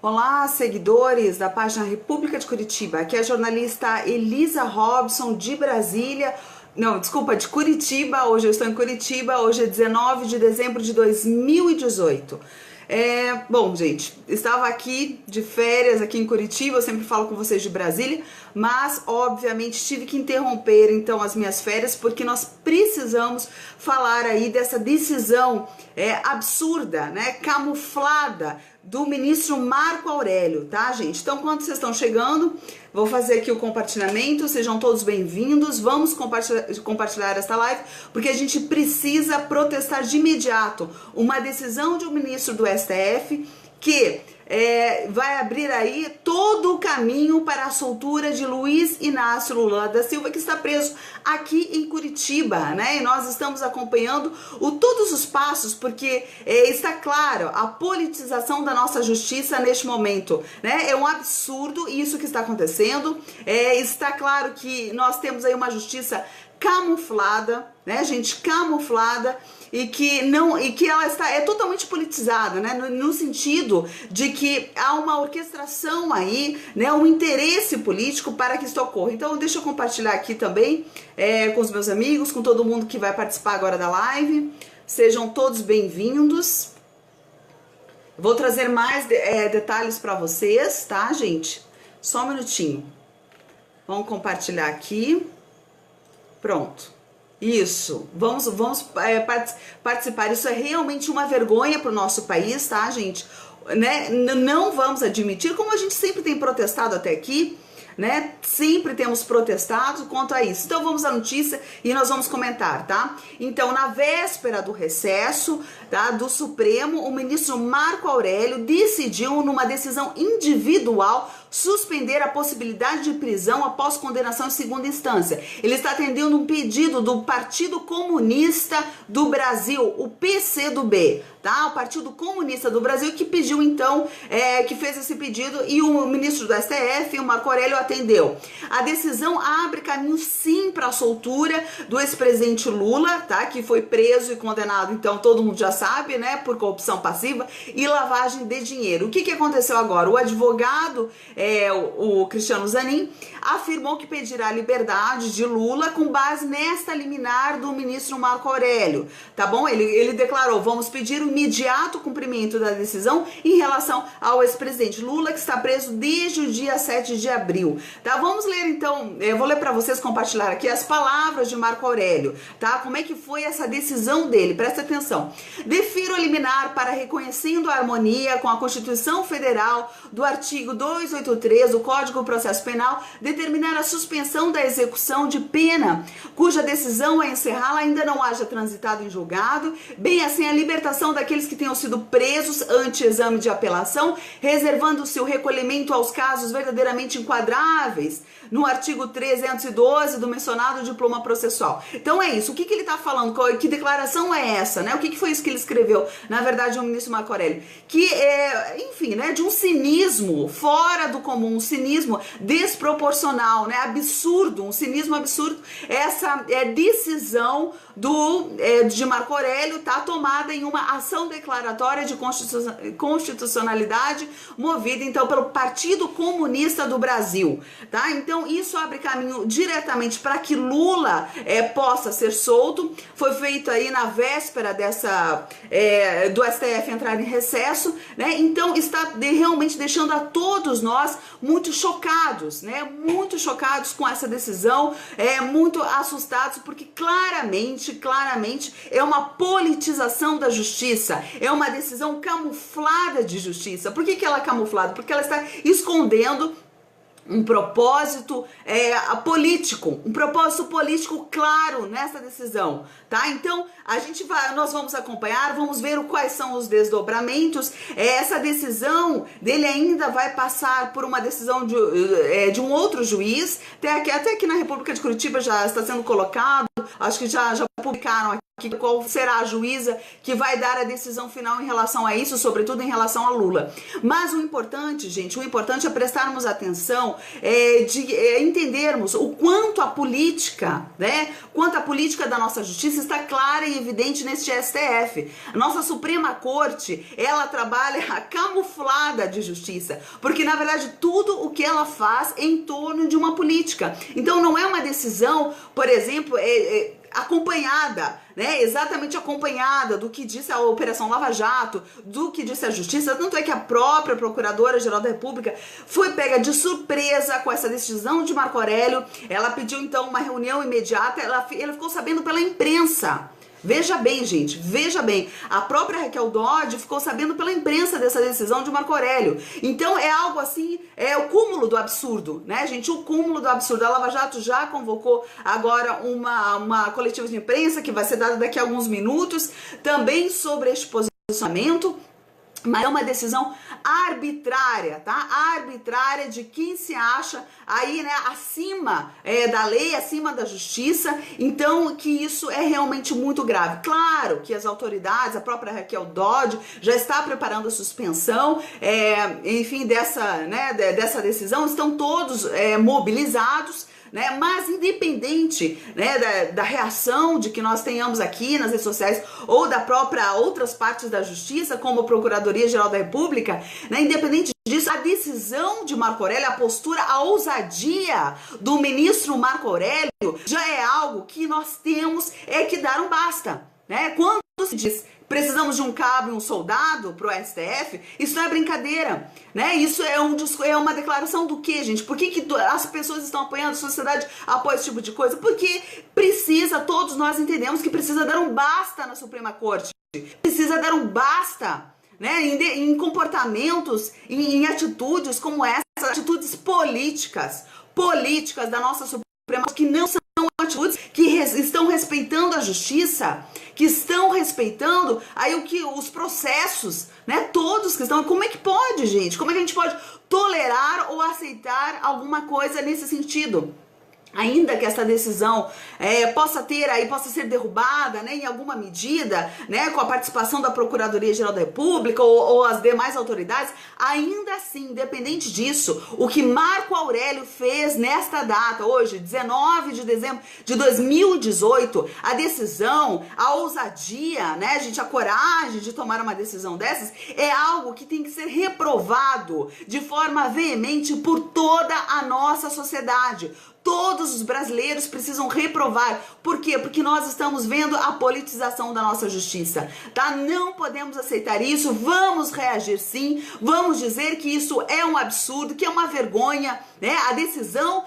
Olá, seguidores da página República de Curitiba. Aqui é a jornalista Elisa Robson de Brasília. Não, desculpa, de Curitiba. Hoje eu estou em Curitiba. Hoje é 19 de dezembro de 2018. Bom, gente, estava aqui de férias aqui em Curitiba, eu sempre falo com vocês de Brasília, mas obviamente tive que interromper então as minhas férias porque nós precisamos falar aí dessa decisão absurda, né, camuflada do ministro Marco Aurélio, tá, gente? Então, quando vocês estão chegando, vou fazer aqui o compartilhamento, sejam todos bem-vindos, vamos compartilhar esta live, porque a gente precisa protestar de imediato uma decisão de um ministro do STF que vai abrir aí todo o caminho para a soltura de Luiz Inácio Lula da Silva, que está preso aqui em Curitiba, né? E nós estamos acompanhando todos os passos, porque está claro a politização da nossa justiça neste momento, né? É um absurdo isso que está acontecendo. Está claro que nós temos aí uma justiça camuflada, né, gente, camuflada, e que ela é totalmente politizada, né, no sentido de que há uma orquestração aí, né, um interesse político para que isso ocorra. Então deixa eu compartilhar aqui também com os meus amigos, com todo mundo que vai participar agora da live. Sejam todos bem-vindos. Vou trazer mais detalhes para vocês, tá, gente? Só um minutinho. Vamos compartilhar aqui. Pronto, isso, vamos participar. Isso é realmente uma vergonha para o nosso país, tá, gente? Né? Não vamos admitir, como a gente sempre tem protestado até aqui, né? Sempre temos protestado quanto a isso. Então vamos à notícia e nós vamos comentar, tá? Então, na véspera do recesso, tá, do Supremo, o ministro Marco Aurélio decidiu, numa decisão individual, suspender a possibilidade de prisão após condenação em segunda instância. Ele está atendendo um pedido do Partido Comunista do Brasil, o PCdoB, tá? O Partido Comunista do Brasil, que pediu então, que fez esse pedido, e o ministro do STF, o Marco Aurélio, atendeu. A decisão abre caminho sim para a soltura do ex-presidente Lula, tá? Que foi preso e condenado, então todo mundo já sabe, né? Por corrupção passiva e lavagem de dinheiro. O que aconteceu agora? O advogado, o Cristiano Zanin, afirmou que pedirá a liberdade de Lula com base nesta liminar do ministro Marco Aurélio, tá bom? Ele declarou: vamos pedir o imediato cumprimento da decisão em relação ao ex-presidente Lula, que está preso desde o dia 7 de abril, tá? Vamos ler então, eu vou ler para vocês, compartilhar aqui as palavras de Marco Aurélio, tá? Como é que foi essa decisão dele? Presta atenção. Defiro a liminar para, reconhecendo a harmonia com a Constituição Federal do artigo 283 do Código do Processo Penal, determinar a suspensão da execução de pena cuja decisão a encerrá-la ainda não haja transitado em julgado, bem assim a libertação daqueles que tenham sido presos ante exame de apelação, reservando-se o recolhimento aos casos verdadeiramente enquadráveis no artigo 312 do mencionado diploma processual. Então é isso. O que ele está falando? Que declaração é essa, né? O que foi isso que ele escreveu? Na verdade, o ministro Marco Aurélio, que enfim, né, de um cinismo fora do comum, um cinismo desproporcional, né, absurdo, um cinismo absurdo. Essa decisão de Marco Aurélio tá tomada em uma ação declaratória de constitucionalidade movida então pelo Partido Comunista do Brasil, tá? Então isso abre caminho diretamente para que Lula possa ser solto. Foi feito aí na véspera do STF entrar em recesso, né? Então está realmente deixando a todos nós muito chocados, né? Muito chocados com essa decisão, muito assustados, porque claramente é uma politização da justiça, é uma decisão camuflada de justiça. Por que ela é camuflada? Porque ela está escondendo um propósito político, um propósito político claro nessa decisão, tá? Então nós vamos acompanhar, vamos ver quais são os desdobramentos. Essa decisão dele ainda vai passar por uma decisão de um outro juiz, até aqui na República de Curitiba já está sendo colocado, acho que já publicaram aqui qual será a juíza que vai dar a decisão final em relação a isso, sobretudo em relação a Lula. Mas o importante, gente, é prestarmos atenção, de entendermos o quanto a política, né, quanto a política da nossa justiça está clara e evidente neste STF. A nossa Suprema Corte, ela trabalha camuflada chamada de justiça, porque na verdade tudo o que ela faz é em torno de uma política. Então não é uma decisão, por exemplo, acompanhada, né, exatamente acompanhada do que disse a Operação Lava Jato, do que disse a Justiça. Tanto é que a própria Procuradora-Geral da República foi pega de surpresa com essa decisão de Marco Aurélio. Ela pediu então uma reunião imediata, ela ficou sabendo pela imprensa. Veja bem, gente, veja bem, a própria Raquel Dodge ficou sabendo pela imprensa dessa decisão de Marco Aurélio. Então é algo assim, é o cúmulo do absurdo, né, gente, o cúmulo do absurdo. A Lava Jato já convocou agora uma coletiva de imprensa que vai ser dada daqui a alguns minutos, também sobre este posicionamento. Mas é uma decisão arbitrária, tá? Arbitrária de quem se acha aí, né, acima da lei, acima da justiça. Então, que isso é realmente muito grave. Claro que as autoridades, a própria Raquel Dodge, já está preparando a suspensão, enfim, dessa decisão. Estão todos mobilizados, né? Mas independente, né, da reação de que nós tenhamos aqui nas redes sociais ou da própria outras partes da justiça, como a Procuradoria-Geral da República, né, independente disso, a decisão de Marco Aurélio, a postura, a ousadia do ministro Marco Aurélio já é algo que nós temos que dar um basta, né? Quando se diz precisamos de um cabo e um soldado pro STF, isso não é brincadeira, né? Isso é uma declaração do quê, gente? Por que as pessoas estão apoiando, a sociedade apoia esse tipo de coisa? Porque precisa, todos nós entendemos que precisa dar um basta na Suprema Corte, precisa dar um basta, né, em comportamentos, em atitudes como essas, atitudes políticas da nossa Suprema Corte, que não são atitudes que estão respeitando a justiça, que estão respeitando aí os processos, né, todos que estão. Como é que pode, gente? Como é que a gente pode tolerar ou aceitar alguma coisa nesse sentido? Ainda que essa decisão possa ser derrubada, né, em alguma medida, né, com a participação da Procuradoria-Geral da República ou as demais autoridades, ainda assim, independente disso, o que Marco Aurélio fez nesta data, hoje, 19 de dezembro de 2018, a decisão, a ousadia, né, gente, a coragem de tomar uma decisão dessas, é algo que tem que ser reprovado de forma veemente por toda a nossa sociedade. Todos os brasileiros precisam reprovar. Por quê? Porque nós estamos vendo a politização da nossa justiça, tá? Não podemos aceitar isso, vamos reagir sim, vamos dizer que isso é um absurdo, que é uma vergonha, né? A decisão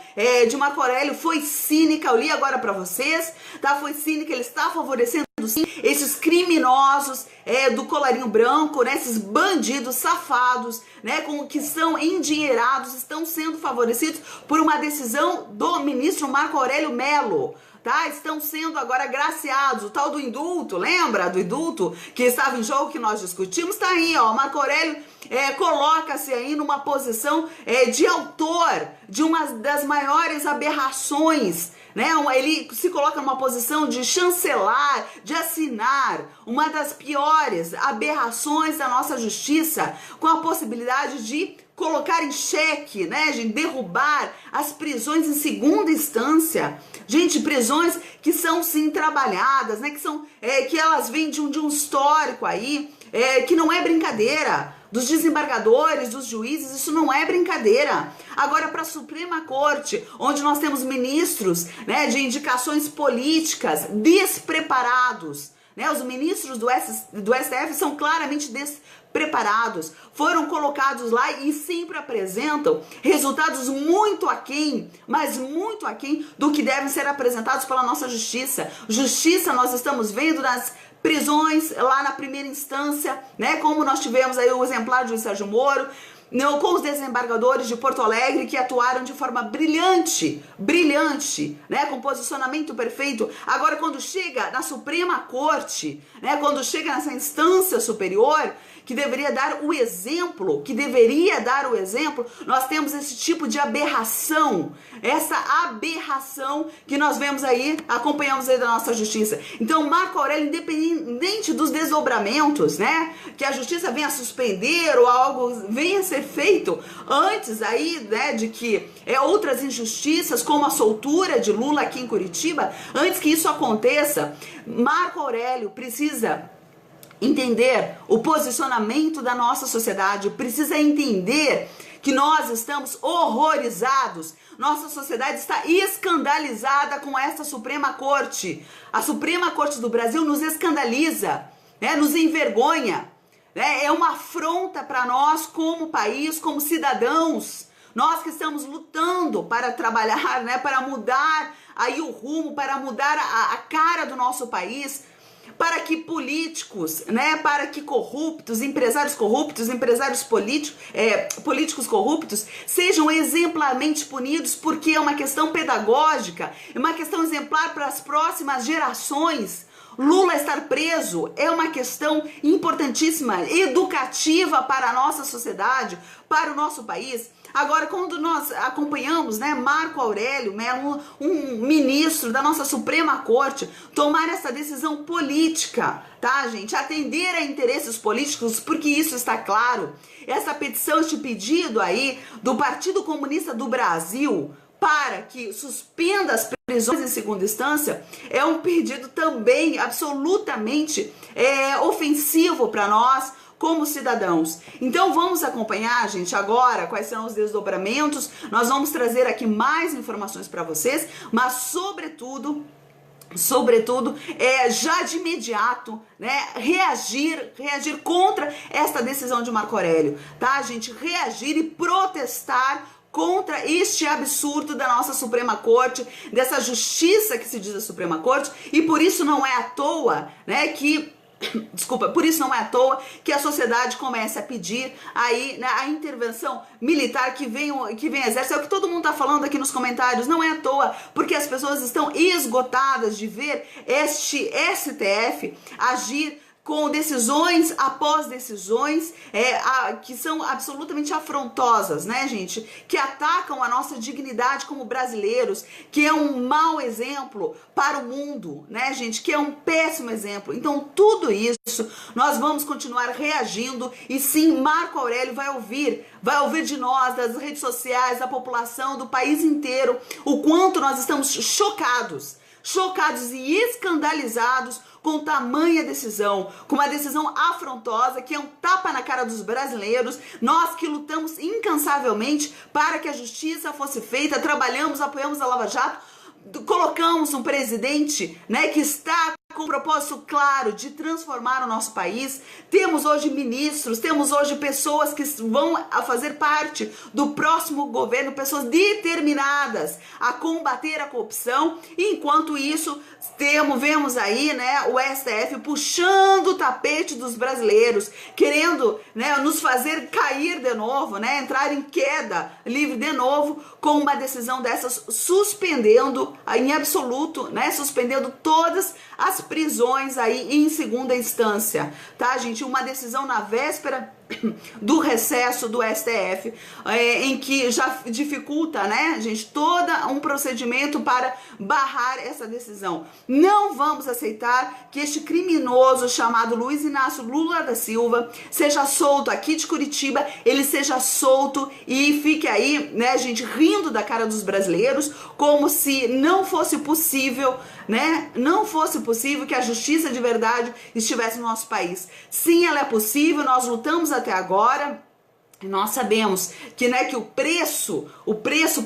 de Marco Aurélio foi cínica, eu li agora pra vocês, tá? Foi cínica, ele está favorecendo sim esses criminosos do colarinho branco, né? Esses bandidos safados, né? Que são endinheirados, estão sendo favorecidos por uma decisão do ministro Marco Aurélio Mello, tá? Estão sendo agora agraciados. O tal do indulto, lembra do indulto que estava em jogo, que nós discutimos? Tá aí, ó, Marco Aurélio coloca-se aí numa posição de autor de uma das maiores aberrações, né? Ele se coloca numa posição de chancelar, de assinar uma das piores aberrações da nossa justiça, com a possibilidade de colocar em xeque, né, de derrubar as prisões em segunda instância. Gente, prisões que são sim trabalhadas, né, que elas vêm de um histórico aí, que não é brincadeira. Dos desembargadores, dos juízes, isso não é brincadeira. Agora, para a Suprema Corte, onde nós temos ministros, né, de indicações políticas despreparados, né, os ministros do STF são claramente despreparados, foram colocados lá e sempre apresentam resultados muito aquém, mas muito aquém do que devem ser apresentados pela nossa justiça. Justiça nós estamos vendo nas prisões lá na primeira instância, né, como nós tivemos aí o exemplar do juiz Sérgio Moro, com os desembargadores de Porto Alegre que atuaram de forma brilhante, né, com posicionamento perfeito. Agora, quando chega na Suprema Corte, né, quando chega nessa instância superior, que deveria dar o exemplo, nós temos esse tipo de aberração, essa aberração que nós vemos aí, acompanhamos aí da nossa justiça. Então, Marco Aurélio, independente dos desdobramentos, né, que a justiça venha a suspender ou algo venha a ser feito antes aí, né, de que outras injustiças, como a soltura de Lula aqui em Curitiba, antes que isso aconteça, Marco Aurélio precisa entender o posicionamento da nossa sociedade, precisa entender que nós estamos horrorizados. Nossa sociedade está escandalizada com essa Suprema Corte. A Suprema Corte do Brasil nos escandaliza, né? Nos envergonha. Né? É uma afronta para nós como país, como cidadãos. Nós que estamos lutando para trabalhar, né? Para mudar aí o rumo, para mudar a cara do nosso país, para que políticos, né, para que corruptos, empresários políticos corruptos sejam exemplarmente punidos, porque é uma questão pedagógica, é uma questão exemplar para as próximas gerações. Lula estar preso é uma questão importantíssima, educativa para a nossa sociedade, para o nosso país. Agora, quando nós acompanhamos, né, Marco Aurélio Mello, um ministro da nossa Suprema Corte, tomar essa decisão política, tá, gente? Atender a interesses políticos, porque isso está claro. Essa petição, este pedido aí do Partido Comunista do Brasil para que suspenda as prisões em segunda instância, é um pedido também absolutamente ofensivo para nós, como cidadãos. Então vamos acompanhar, gente, agora quais serão os desdobramentos. Nós vamos trazer aqui mais informações para vocês, mas sobretudo, já de imediato, né, reagir contra esta decisão de Marco Aurélio, tá, gente? Reagir e protestar contra este absurdo da nossa Suprema Corte, dessa justiça que se diz a Suprema Corte, e por isso não é à toa, né, por isso não é à toa que a sociedade começa a pedir aí, né, a intervenção militar, que vem exército. É o que todo mundo está falando aqui nos comentários, não é à toa, porque as pessoas estão esgotadas de ver este STF agir com decisões após decisões que são absolutamente afrontosas, né, gente? Que atacam a nossa dignidade como brasileiros, que é um mau exemplo para o mundo, né, gente? Que é um péssimo exemplo. Então, tudo isso, nós vamos continuar reagindo, e sim, Marco Aurélio vai ouvir de nós, das redes sociais, da população, do país inteiro, o quanto nós estamos chocados e escandalizados com tamanha decisão, com uma decisão afrontosa, que é um tapa na cara dos brasileiros. Nós que lutamos incansavelmente para que a justiça fosse feita, trabalhamos, apoiamos a Lava Jato, colocamos um presidente, né, que está com um propósito claro de transformar o nosso país. Temos hoje ministros, temos hoje pessoas que vão a fazer parte do próximo governo, pessoas determinadas a combater a corrupção. E enquanto isso, vemos aí, né, o STF puxando o tapete dos brasileiros, querendo, né, nos fazer cair de novo, né, entrar em queda livre de novo, com uma decisão dessas suspendendo em absoluto, né, suspendendo todas as prisões aí em segunda instância, tá, gente? Uma decisão na véspera do recesso do STF, em que já dificulta, né, gente, todo um procedimento para barrar essa decisão. Não vamos aceitar que este criminoso chamado Luiz Inácio Lula da Silva seja solto aqui de Curitiba, ele seja solto e fique aí, né, gente, rindo da cara dos brasileiros, como se não fosse possível, né, não fosse possível que a justiça de verdade estivesse no nosso país. Sim, ela é possível, nós lutamos até agora. Nós sabemos que, né, que o preço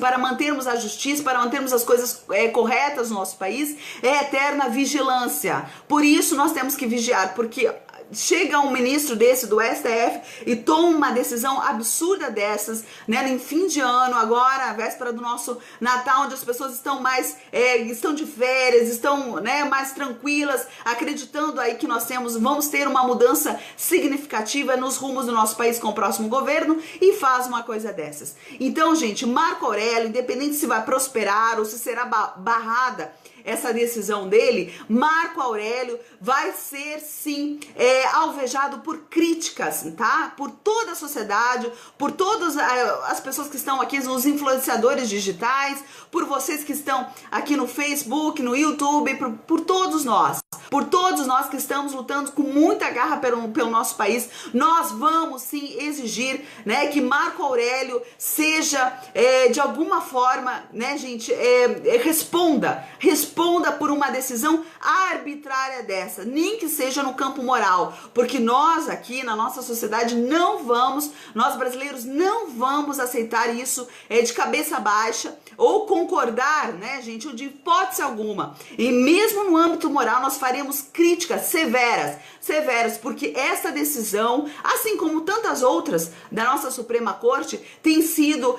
para mantermos a justiça, para mantermos as coisas corretas no nosso país, é a eterna vigilância. Por isso nós temos que vigiar, porque chega um ministro desse do STF e toma uma decisão absurda dessas, né, em fim de ano, agora, a véspera do nosso Natal, onde as pessoas estão mais, estão de férias, estão, né, mais tranquilas, acreditando aí que vamos ter uma mudança significativa nos rumos do nosso país com o próximo governo, e faz uma coisa dessas. Então, gente, Marco Aurélio, independente se vai prosperar ou se será barrada essa decisão dele, Marco Aurélio vai ser, sim, alvejado por críticas, tá? Por toda a sociedade, por todas as pessoas que estão aqui, os influenciadores digitais, por vocês que estão aqui no Facebook, no YouTube, por todos nós. por todos nós que estamos lutando com muita garra pelo nosso país, nós vamos sim exigir, né, que Marco Aurélio seja, de alguma forma, né, gente, responda por uma decisão arbitrária dessa, nem que seja no campo moral, porque nós aqui na nossa sociedade nós brasileiros não vamos aceitar isso de cabeça baixa ou concordar, né, gente, de hipótese alguma. E mesmo no âmbito moral nós faremos críticas severas, porque essa decisão, assim como tantas outras da nossa Suprema Corte, tem sido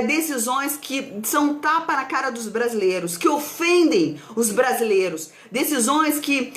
decisões que são tapa na cara dos brasileiros, que ofendem os brasileiros, decisões que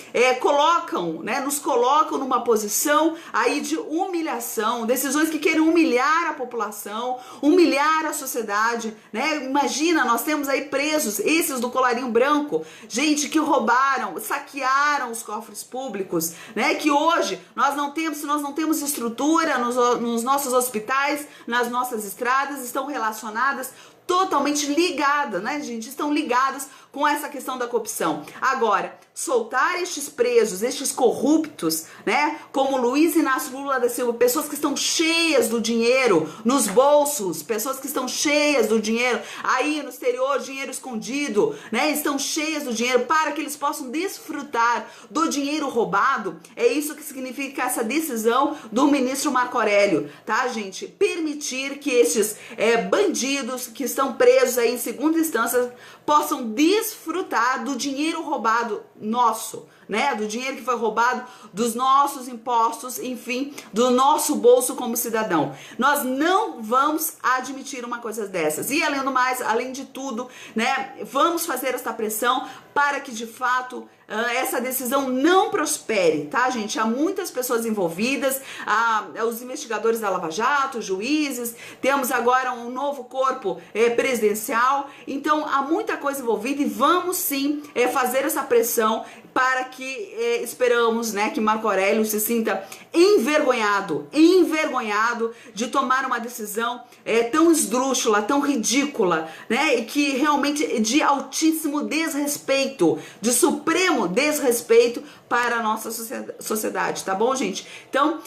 nos colocam numa posição aí de humilhação, decisões que querem humilhar a população, humilhar a sociedade, né? Imagina, nós temos aí presos, esses do colarinho branco, gente que roubaram, saquearam os cofres públicos, né? Que hoje se nós não temos estrutura nos nossos hospitais, nas nossas estradas, estão relacionadas, totalmente ligadas, né, gente? Estão ligadas com essa questão da corrupção. Agora, soltar estes presos, estes corruptos, né, como Luiz Inácio Lula da Silva, pessoas que estão cheias do dinheiro nos bolsos, pessoas que estão cheias do dinheiro aí no exterior, dinheiro escondido, né, estão cheias do dinheiro para que eles possam desfrutar do dinheiro roubado. É isso que significa essa decisão do ministro Marco Aurélio, tá, gente? Permitir que estes bandidos que estão presos aí em segunda instância possam desfrutar do dinheiro roubado nosso, né? Do dinheiro que foi roubado dos nossos impostos, enfim, do nosso bolso como cidadão. Nós não vamos admitir uma coisa dessas. E além do mais, além de tudo, né, vamos fazer essa pressão para que de fato essa decisão não prospere, tá, gente? Há muitas pessoas envolvidas, os investigadores da Lava Jato, juízes, temos agora um novo corpo presidencial, então há muita coisa envolvida e vamos sim fazer essa pressão para que esperamos, né, que Marco Aurélio se sinta envergonhado de tomar uma decisão tão esdrúxula, tão ridícula, né, e que realmente de altíssimo desrespeito, de supremo desrespeito para a nossa sociedade, tá bom, gente? Então,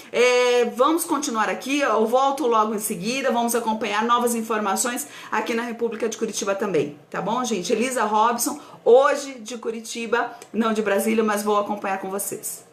vamos continuar aqui, eu volto logo em seguida, vamos acompanhar novas informações aqui na República de Curitiba também, tá bom, gente? Elisa Robson, hoje de Curitiba, não de Brasília, mas vou acompanhar com vocês.